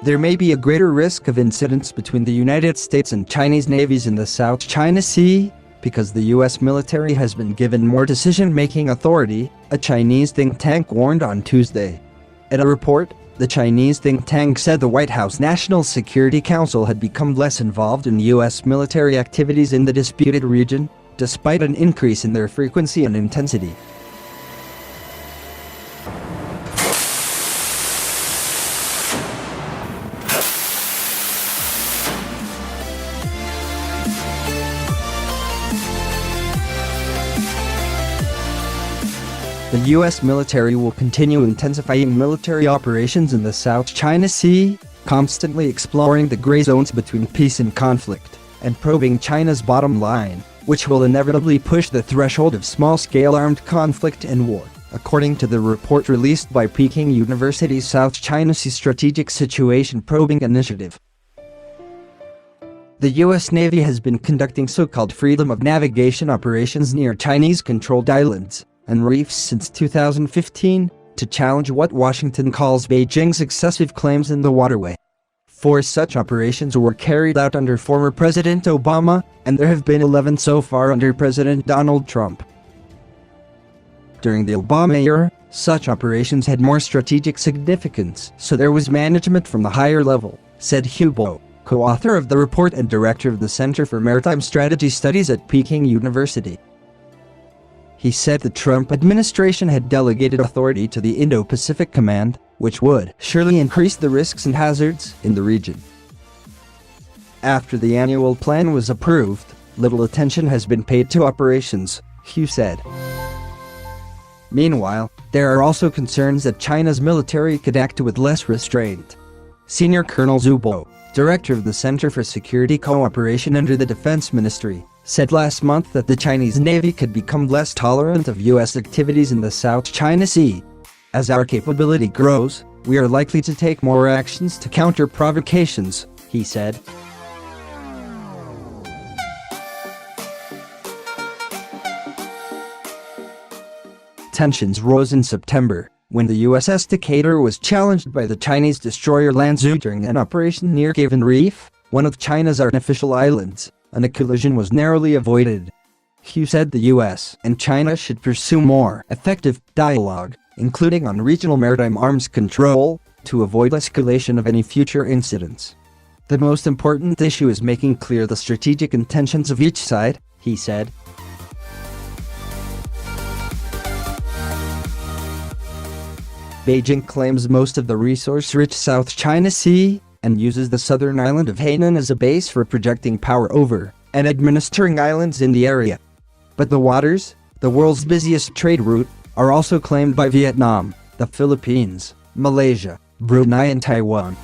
there may be a greater risk of incidents between the United States and Chinese navies in the South China Sea, because the U.S. military has been given more decision-making authority, a Chinese think tank warned on Tuesday. In a report, the Chinese think tank said the White House National Security Council had become less involved in U.S. military activities in the disputed region, despite an increase in their frequency and intensity. The U.S. military will continue intensifying military operations in the South China Sea, constantly exploring the gray zones between peace and conflict, and probing China's bottom line, which will inevitably push the threshold of small-scale armed conflict and war, according to the report released by Peking University's South China Sea Strategic Situation Probing Initiative. The U.S. Navy has been conducting so-called freedom of navigation operations near Chinese-controlled islands and reefs since 2015, to challenge what Washington calls Beijing's excessive claims in the waterway. 4 such operations were carried out under former President Obama, and there have been 11 so far under President Donald Trump. During the Obama era, such operations had more strategic significance, so there was management from the higher level, said Hugh Bo, co-author of the report and director of the Center for Maritime Strategy Studies at Peking University. He said the Trump administration had delegated authority to the Indo-Pacific Command, which would surely increase the risks and hazards in the region. After the annual plan was approved, little attention has been paid to operations, Hugh said. Meanwhile, there are also concerns that China's military could act with less restraint. Senior Colonel Zhu Bo, director of the Center for Security Cooperation under the Defense Ministry, said last month that the Chinese Navy could become less tolerant of U.S. activities in the South China Sea. As our capability grows, we are likely to take more actions to counter provocations, he said. Tensions rose in September, when the USS Decatur was challenged by the Chinese destroyer Lanzhou during an operation near Gavan Reef, one of China's artificial islands, and a collision was narrowly avoided. Hugh said the US and China should pursue more effective dialogue, including on regional maritime arms control, to avoid escalation of any future incidents. The most important issue is making clear the strategic intentions of each side, he said. Beijing claims most of the resource-rich South China Sea, and uses the southern island of Hainan as a base for projecting power over and administering islands in the area. But the waters, the world's busiest trade route, are also claimed by Vietnam, the Philippines, Malaysia, Brunei and Taiwan.